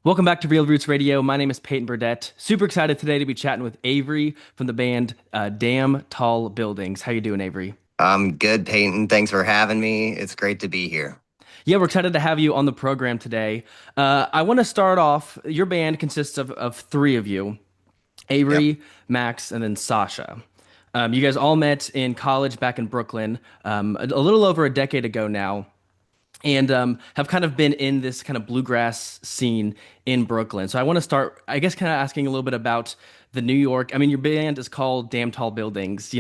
Welcome back to Real Roots Radio. My name is Peyton Burdett. Super excited today to be chatting with Avery from the band Damn Tall Buildings. How you doing, Avery? I'm good, Peyton. Thanks for having me. It's great to be here. Yeah, we're excited to have you on the program today. I want to start off. Your band consists of three of you: Yep. Avery, Max, and then Sasha. You guys all met in college back in Brooklyn a little over a decade ago now, and have kind of been in this kind of bluegrass scene in Brooklyn. So I want to start, I guess, kind of asking a little bit about the New York. I mean, your band is called Damn Tall Buildings.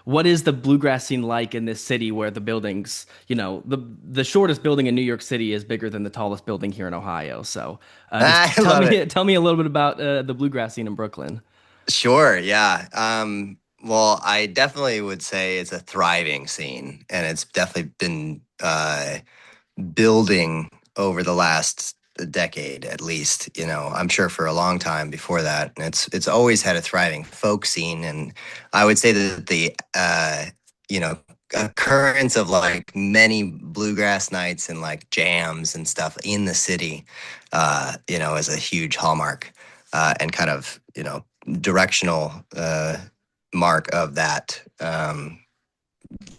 What is the bluegrass scene like in this city where the buildings, the shortest building in New York City is bigger than the tallest building here in Ohio. So I just tell love it. me tell me a little bit about the bluegrass scene in Brooklyn. Sure. Yeah. Well, I definitely would say it's a thriving scene, and it's definitely been building over the last decade at least. I'm sure for a long time before that. And it's always had a thriving folk scene, and I would say that the you know occurrence of like many bluegrass nights and like jams and stuff in the city, is a huge hallmark, and kind of directional mark of that.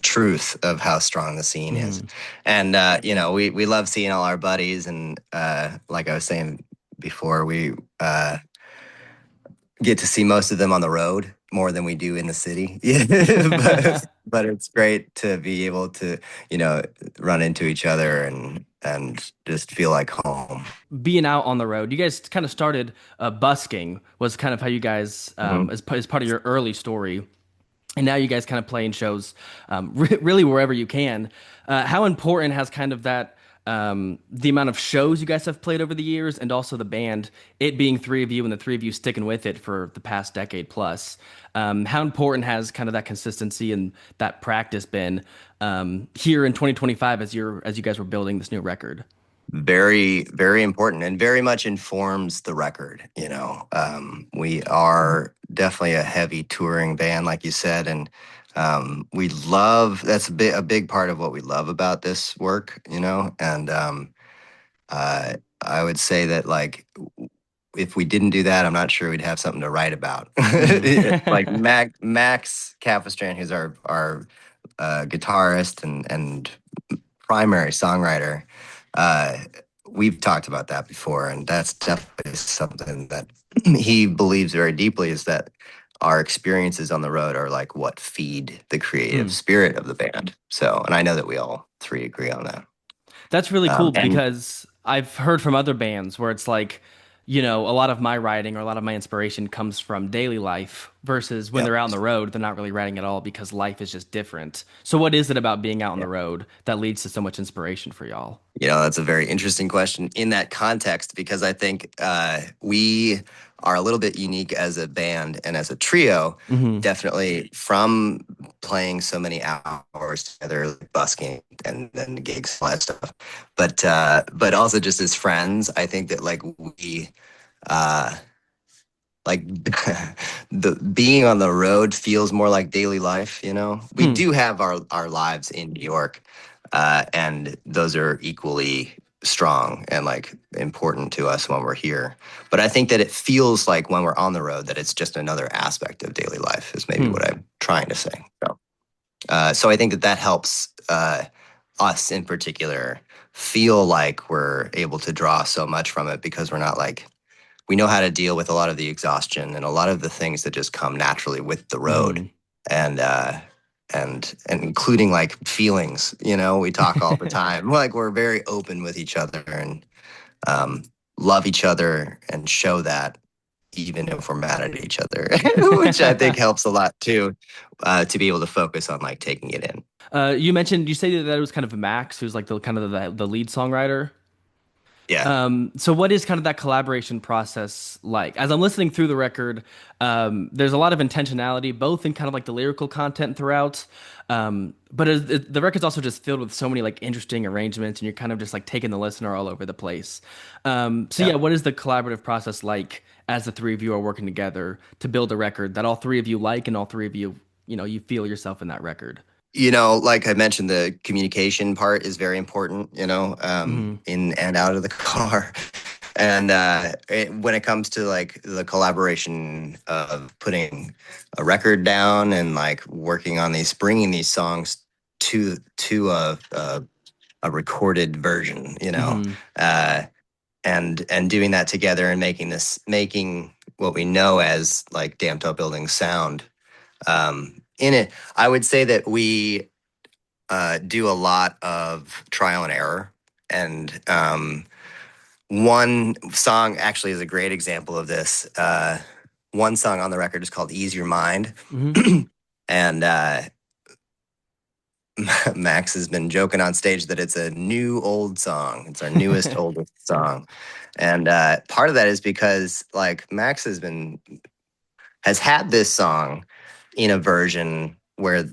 Truth of how strong the scene is. Mhm. And we love seeing all our buddies, and like I was saying before, we get to see most of them on the road more than we do in the city. Yeah, but it's great to be able to, you know, run into each other and just feel like home. Being out on the road, you guys kind of started busking was kind of how you guys Mhm. as part of your early story. And now you guys kind of playing shows really wherever you can. How important has kind of that the amount of shows you guys have played over the years, and also the band, it being three of you and the three of you sticking with it for the past decade plus? How important has kind of that consistency and that practice been here in 2025 as you guys were building this new record? Very, very important, and very much informs the record. We are definitely a heavy touring band, like you said, and we love that's a big part of what we love about this work. And I would say that like if we didn't do that, I'm not sure we'd have something to write about. Like Mm. Max Capistran, who's our guitarist and primary songwriter. Uh, we've talked about that before, and that's definitely something that he believes very deeply, is that our experiences on the road are like what feed the creative spirit of the band. So, and I know that we all three agree on that. That's really cool And because I've heard from other bands where it's like, a lot of my writing or a lot of my inspiration comes from daily life versus when yeah, they're out on the road, they're not really writing at all because life is just different. So, what is it about being out on yeah. the road that leads to so much inspiration for y'all? That's a very interesting question in that context, because I think we are a little bit unique as a band and as a trio, Hmm. definitely from playing so many hours together, like busking and then gigs, all that stuff. But also just as friends, I think that like we uh, like the being on the road feels more like daily life. We Hmm. do have our lives in New York, and those are equally strong and like important to us when we're here. But I think that it feels like when we're on the road that it's just another aspect of daily life, is maybe Hmm. what I'm trying to say. So I think that that helps us in particular feel like we're able to draw so much from it, because we're not like we know how to deal with a lot of the exhaustion and a lot of the things that just come naturally with the road, Hmm. and and including like feelings. We talk all the time. Like we're very open with each other, and um, love each other and show that, even if we're mad at each other, which I think helps a lot too, to be able to focus on like taking it in. You say that it was kind of Max, who's like the kind of the lead songwriter. Yeah. So what is kind of that collaboration process like? As I'm listening through the record, there's a lot of intentionality, both in kind of like the lyrical content throughout, but the record's also just filled with so many like interesting arrangements, and you're kind of just like taking the listener all over the place. So Yeah. yeah, what is the collaborative process like as the three of you are working together to build a record that all three of you like, and all three of you, you feel yourself in that record? Like I mentioned, the communication part is very important, Hmm. in and out of the car. And when it comes to like the collaboration of putting a record down and like working on these, bringing these songs to a recorded version, Hmm. uh, and doing that together and making what we know as like Damn Tall Buildings sound in it. I would say that we do a lot of trial and error, and one song actually is a great example of this. One song on the record is called "Ease Your Mind," Hmm. and Max has been joking on stage that it's a new old song. It's our newest oldest song, and part of that is because like Max has had this song in a version where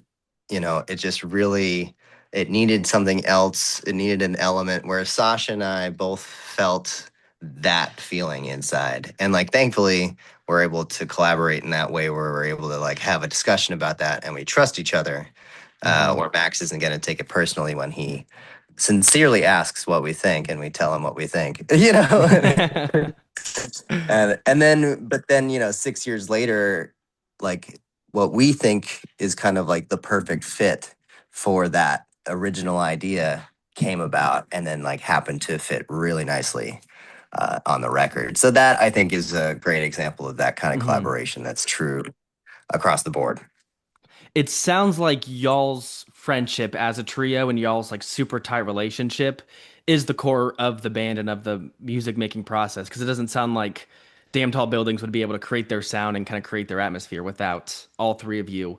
it just really it needed something else. It needed an element where Sasha and I both felt that feeling inside, and like thankfully we're able to collaborate in that way where we're able to like have a discussion about that, and we trust each other. Hmm. Where Max isn't going to take it personally when he sincerely asks what we think, and we tell him what we think. And then but then 6 years later, like what we think is kind of like the perfect fit for that original idea came about and then like happened to fit really nicely on the record. So that I think is a great example of that kind of Hmm. collaboration that's true across the board. It sounds like y'all's friendship as a trio and y'all's like super tight relationship is the core of the band and of the music making process because it doesn't sound like Damn Tall Buildings would be able to create their sound and kind of create their atmosphere without all three of you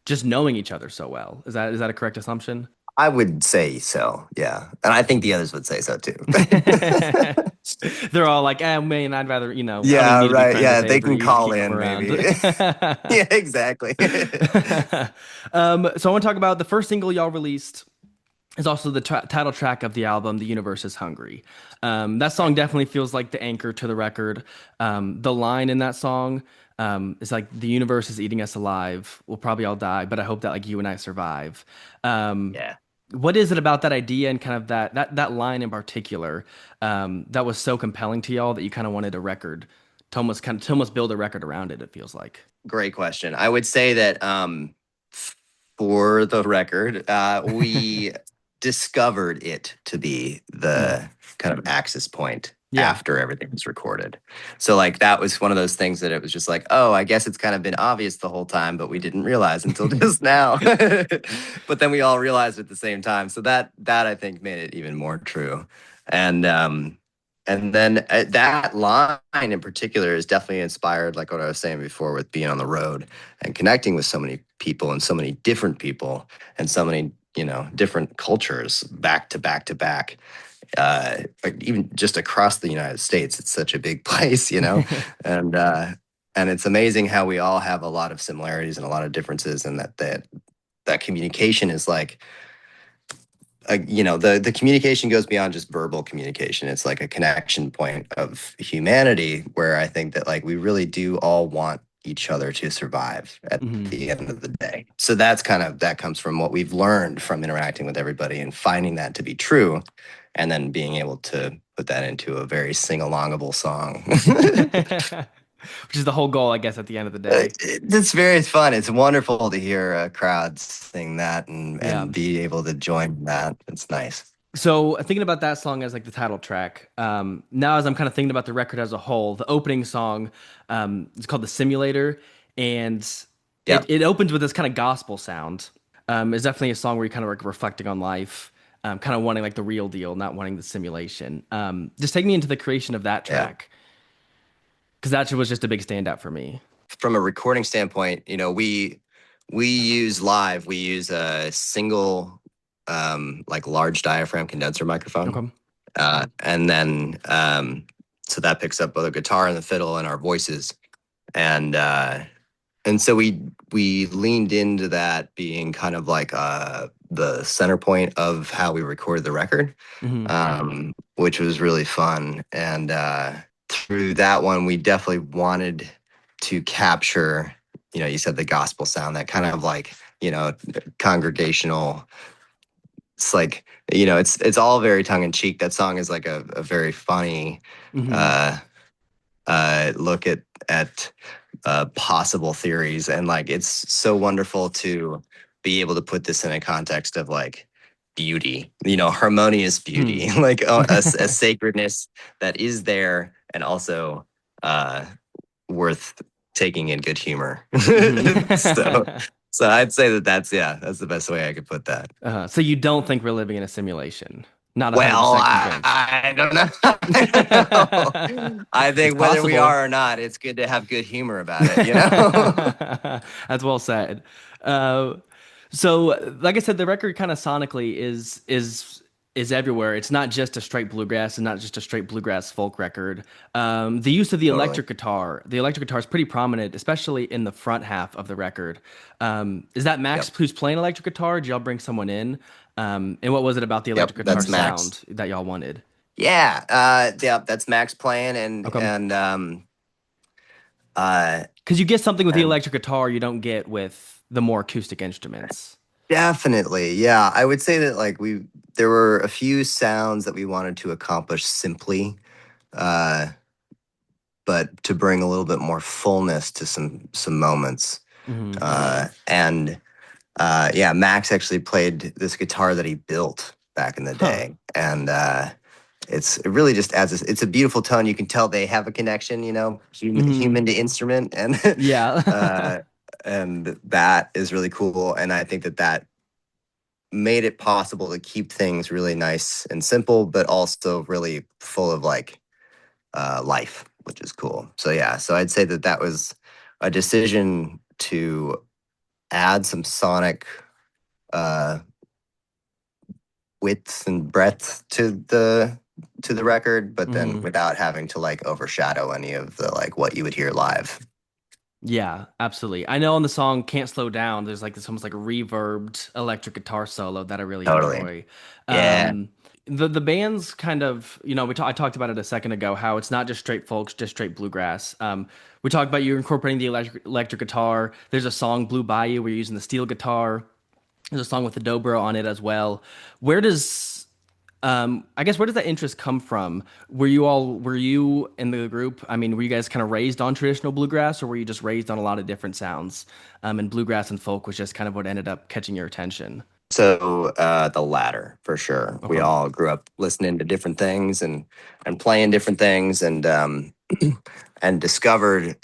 just knowing each other so well. Is that a correct assumption? I would say so, yeah. And I think the others would say so too. They're all like, man, I'd rather, I don't even Yeah, need to be right. friends with Yeah, they can Avery. You can call keep him in around. maybe. Yeah, exactly. So I want to talk about the first single y'all released is also the title track of the album, "The Universe Is Hungry." That song definitely feels like the anchor to the record. The line in that song is like, "The universe is eating us alive. We'll probably all die, but I hope that like you and I survive." Um, Yeah. what is it about that idea and kind of that line in particular that was so compelling to y'all that you kind of wanted a record to almost build a record around it? It feels like. Great question. I would say that for the record, we discovered it to be Mm. the kind of axis point Yeah. after everything was recorded. So like that was one of those things that it was just like, oh, I guess it's kind of been obvious the whole time, but we didn't realize until just now. But then we all realized at the same time. So that I think made it even more true. And and then that line in particular is definitely inspired, like what I was saying before, with being on the road and connecting with so many people and so many different people and so many, different cultures back to back to back. Like even just across the United States, it's such a big place. And and it's amazing how we all have a lot of similarities and a lot of differences, and that communication is like the communication goes beyond just verbal communication. It's like a connection point of humanity where I think that like we really do all want each other to survive at Hmm. the end of the day. So that comes from what we've learned from interacting with everybody and finding that to be true, and then being able to put that into a very sing-alongable song. Which is the whole goal, I guess, at the end of the day. It's very fun. It's wonderful to hear crowds sing that Yeah. and be able to join that. It's nice. So thinking about that song as like the title track, now as I'm kind of thinking about the record as a whole, the opening song, is called "The Simulator," and it Yep. it opens with this kind of gospel sound. It's definitely a song where you're kind of like reflecting on life, kind of wanting like the real deal, not wanting the simulation. Just take me into the creation of that Yeah. track because that was just a big standout for me. From a recording standpoint, we use a single like large diaphragm condenser microphone. Okay. And then so that picks up both the guitar and the fiddle and our voices. And and so we leaned into that being kind of like the center point of how we recorded the record, Hmm. which was really fun. And through that one, we definitely wanted to capture, you said the gospel sound, that kind of like, congregational it's like, you know, it's all very tongue in cheek. That song is like a very funny Hmm. uh look at possible theories, and like it's so wonderful to be able to put this in a context of like beauty, you know, harmonious Hmm. beauty, like a sacredness that is there and also uh worth taking in good humor. so Hmm. so I'd say that that's, yeah, that's the best way I could put that. So you don't think we're living in a simulation? Not Well, 100% convinced. I don't know. I don't know. I It's think whether we possible. are or not, it's good to have good humor about it, you know? That's well said. Uh, so, like I said, the record kind of sonically is everywhere. It's not just a straight bluegrass, and not just a straight bluegrass folk record. The use of Totally. the electric guitar is pretty prominent, especially in the front half of the record. Is that Max Yep. who's playing electric guitar? Did y'all bring someone in? And what was it about the Yep. electric guitar That's Max. sound that y'all wanted? Yeah. Yep. That's Max playing, Okay. uh, Because you get something with the and electric guitar you don't get with the more acoustic instruments. definitely. Yeah. I would say that like there were a few sounds that we wanted to accomplish simply, uh, but to bring a little bit more fullness to some moments. Hmm. And yeah, Max actually played this guitar that he built back in the Huh. day, and it really just adds it's a beautiful tone. You can tell they have a connection, you know, Hmm. human to instrument, Yeah. uh, and that is really cool. And I think that that made it possible to keep things really nice and simple, but also really full of like life, which is cool. So yeah, so I'd say that that was a decision to add some sonic uh, width and breadth to the record, but then Hmm. without having to like overshadow any of the like what you would hear live. Yeah, absolutely. I know on the song "Can't Slow Down," there's like this almost like reverbed electric guitar solo that I really Totally. enjoy. Yeah. Um, the band's kind of, I talked about it a second ago, how it's not just straight folks, just straight bluegrass. We talked about you incorporating the electric guitar. There's a song "Blue Bayou" where you're using the steel guitar. There's a song with the dobro on it as well. Where does I guess where does that interest come from? Were you in the group? I mean, were you guys kind of raised on traditional bluegrass, or were you just raised on a lot of different sounds? And bluegrass and folk was just kind of what ended up catching your attention. So the latter for sure. We Okay. all grew up listening to different things and playing different things, and discovered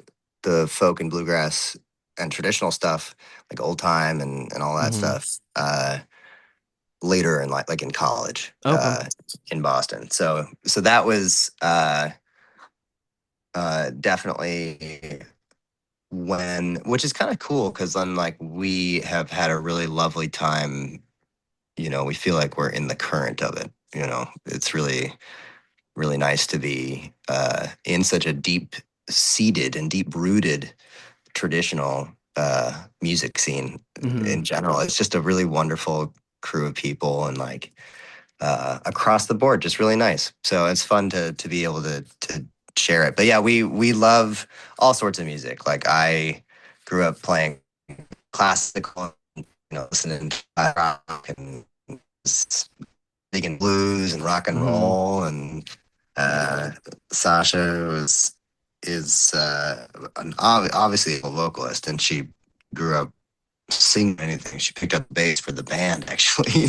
the folk and bluegrass and traditional stuff like old time and all that Hmm. stuff later in like in college Okay. in Boston. So that was definitely when, which is kind of cool because then like we have had a really lovely time. You know, we feel like we're in the current of it. You know, it's really nice to be in such a deep seated and deep rooted traditional music scene Hmm. in general. It's just a really wonderful crew of people, and like across the board, just really nice. So it's fun to be able to share it. But yeah, we love all sorts of music. Like I grew up playing classical, you know, listening to rock and digging blues and rock and Hmm. roll. And Sasha is obviously a vocalist, and she grew up singing anything. She picked up bass for the band actually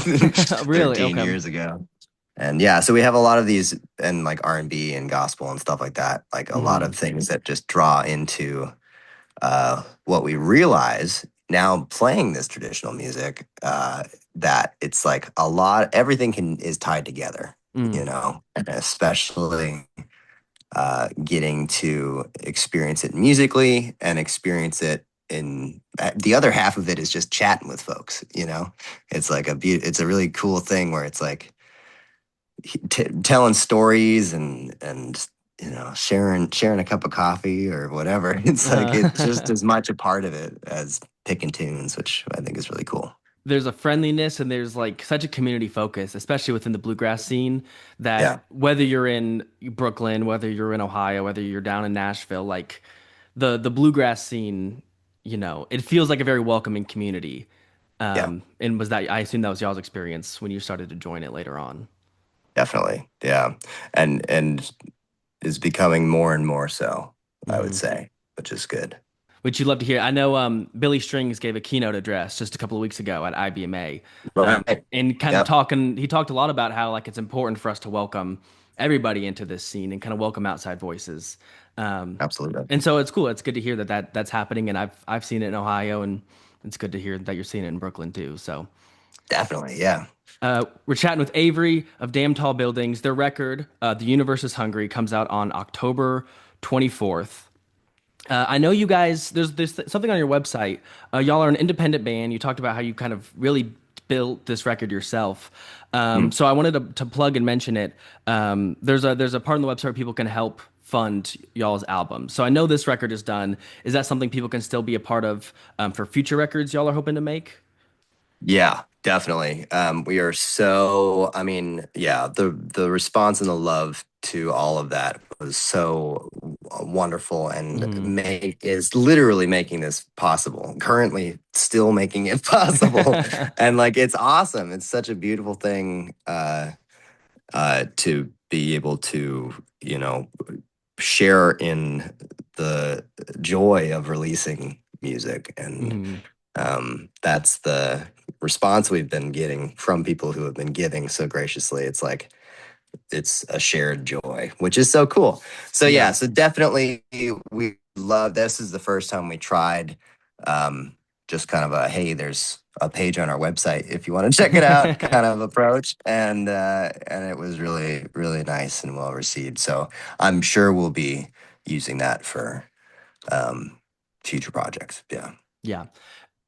Really? 13 Okay. years ago. And yeah, so we have a lot of these and like R&B and gospel and stuff like that. Like a lot Hmm. of things that just draw into what we realize now playing this traditional music, that it's like a lot, everything is tied together, you Mm. know, and especially getting to experience it musically and experience it in the other half of it is just chatting with folks, you know. It's like it's a really cool thing where it's like telling stories and you know, sharing a cup of coffee or whatever. It's like it's just Uh, as much a part of it as picking tunes, which I think is really cool. there's a friendliness and there's like such a community focus, especially within the bluegrass scene, that Yeah. whether you're in Brooklyn, whether you're in Ohio, whether you're down in Nashville, like the bluegrass scene, it feels like a very welcoming community. Yeah, And was that, I assume that was y'all's experience when you started to join it later on. definitely. Yeah. And is becoming more and more so, I would Hmm. say, which is good. Which you'd love to hear. I know Billy Strings gave a keynote address just a couple of weeks ago at IBMA, Right. and kind of Yep. talking. He talked a lot about how like it's important for us to welcome everybody into this scene and kind of welcome outside voices. Um, Absolutely. and so it's cool. It's good to hear that that's happening, and I've seen it in Ohio, and it's good to hear that you're seeing it in Brooklyn too. So Definitely. Yeah. we're chatting with Avery of Damn Tall Buildings. Their record, "The Universe Is Hungry," comes out on October 24th. I know you guys. There's something on your website. Y'all are an independent band. You talked about how you kind of really built this record yourself. Mm. So I wanted to plug and mention it. There's a part on the website where people can help fund y'all's album. So I know this record is done. Is that something people can still be a part of for future records y'all are hoping to make? Yeah, definitely. We are so, I mean, yeah, the response and the love to all of that was so wonderful and Hmm. make is literally making this possible. Currently still making it possible. And like it's awesome. It's such a beautiful thing to be able to, share in the joy of releasing music. And Hmm. that's the response we've been getting from people who have been giving so graciously. It's like it's a shared joy, which is so cool. So Yeah. yeah, so definitely we love this is the first time we tried um just kind of a hey, there's a page on our website if you want to check it out kind of approach. And it was really, really nice and well received. So I'm sure we'll be using that for um future projects. Yeah. Yeah.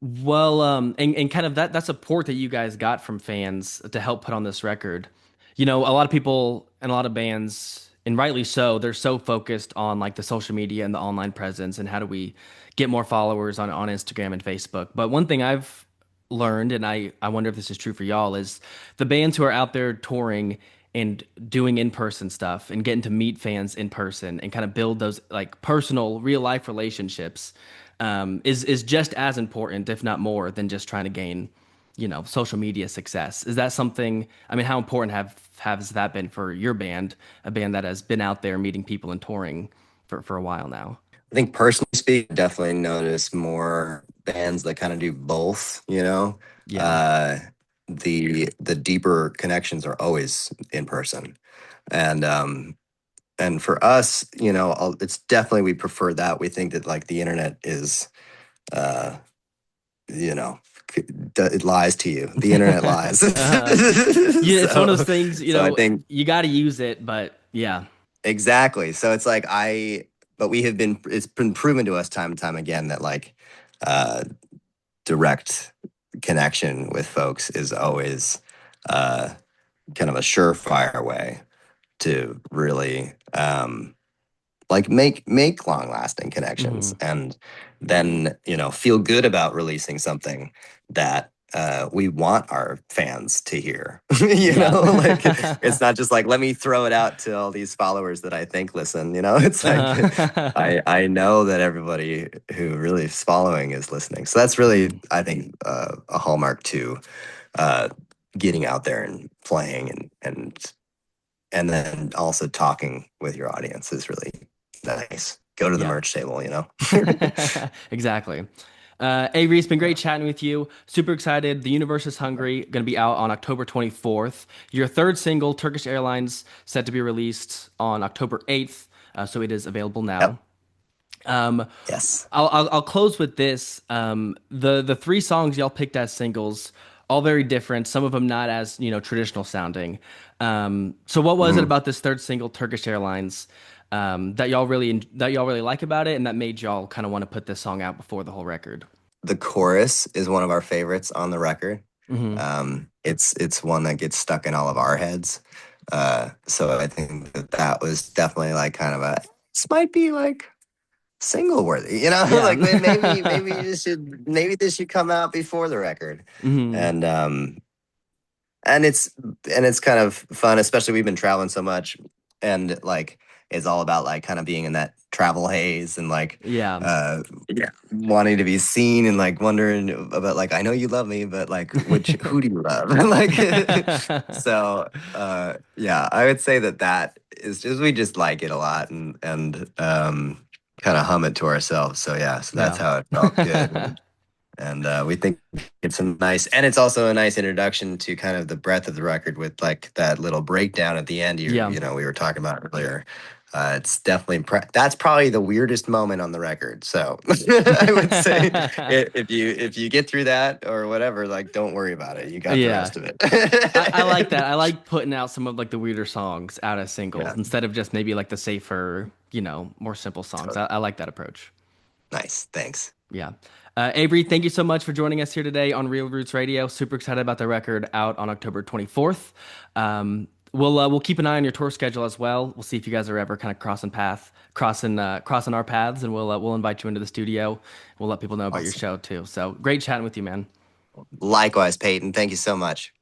Well, and kind of that support that you guys got from fans to help put on this record. You know, a lot of people and a lot of bands, and rightly so, they're so focused on like the social media and the online presence and how do we get more followers on Instagram and Facebook. But one thing I've learned, and I wonder if this is true for y'all, is the bands who are out there touring and doing in-person stuff and getting to meet fans in person and kind of build those like personal real life relationships is just as important, if not more, than just trying to gain, social media success. Is that something? I mean, how important has that been for your band, a band that has been out there meeting people and touring for a while now? I think personally speaking, I definitely notice more bands that kind of do both, you know. Yeah. Uh the deeper connections are always in person. And for us, it's definitely we prefer that. We think that like the internet is uh you know it lies to you. The internet lies. uh, yeah, it's one of those so things, so I think you got to use it, but yeah. exactly. So it's like but it's been proven to us time and time again that like uh direct connection with folks is always uh, kind of a surefire way to really like make long lasting connections Hmm. and then feel good about releasing something that we want our fans to hear. Yeah. Like it's not just like let me throw it out to all these followers that I think listen. It's like Uh-huh. I know that everybody who really is following is listening. So that's really Mhm. I think a hallmark to uh, getting out there and playing and then also talking with your audience is really nice. Go to the Yeah. merch table. Exactly. Avery, it's been great chatting with you. Super excited. The Universe is Hungry, going to be out on October 24th. Your third single, Turkish Airlines, set to be released on October 8th. So it is available Yep. now. Um, Yes. I'll close with this. The three songs y'all picked as singles, all very different. Some of them not as traditional sounding. So what was it Mhm. about this third single, Turkish Airlines, that y'all really like about it, and that made y'all kind of want to put this song out before the whole record? The chorus is one of our favorites on the record. Hmm. It's one that gets stuck in all of our heads. So I think that was definitely like kind of this might be like single worthy, Yeah. like maybe maybe this should come out before the record. Hmm. And and it's kind of fun, especially we've been traveling so much and like it's all about like kind of being in that travel haze and like Yeah. wanting to be seen and like wondering about like I know you love me, but like which who do you love? Like so yeah, I would say that is just we just like it a lot and kind of hum it to ourselves. So yeah, so that's Yeah. how it felt good. And we think it's a nice, and it's also a nice introduction to kind of the breadth of the record with like that little breakdown at the end. Yeah. We were talking about earlier. It's definitely that's probably the weirdest moment on the record. So I would say if you get through that or whatever, like don't worry about it. You got the Yeah. rest of I like it. that. I like putting out some of like the weirder songs out as singles Yeah, instead of just maybe like the safer, more simple songs. I like that approach. nice. Thanks. Yeah. Avery, thank you so much for joining us here today on Real Roots Radio. Super excited about the record out on October 24th. We'll keep an eye on your tour schedule as well. We'll see if you guys are ever kind of crossing our paths, and we'll invite you into the studio. We'll let people know about your Awesome. show too. So great chatting with you, man. Likewise, Peyton. Thank you so much.